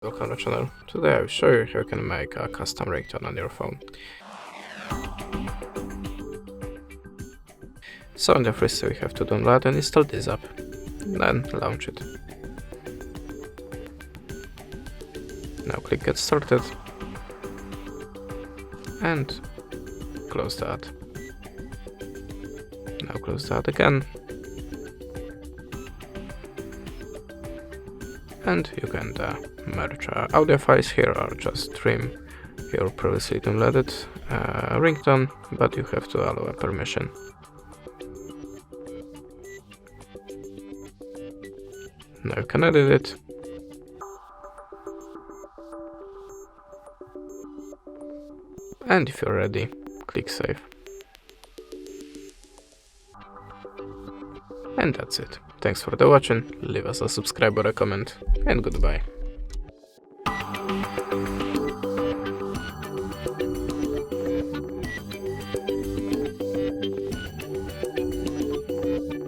Welcome to the channel. Today I will show you how you can make a custom ringtone on your phone. So in the first step we have to download and install this app, then launch it. Now click get started and close that. Now close that again. And you can merge audio files here or just trim your previously downloaded ringtone, but you have to allow a permission. Now you can edit it. And if you're ready, click save. And that's it. Thanks for the watching, leave us a subscribe or a comment, and goodbye.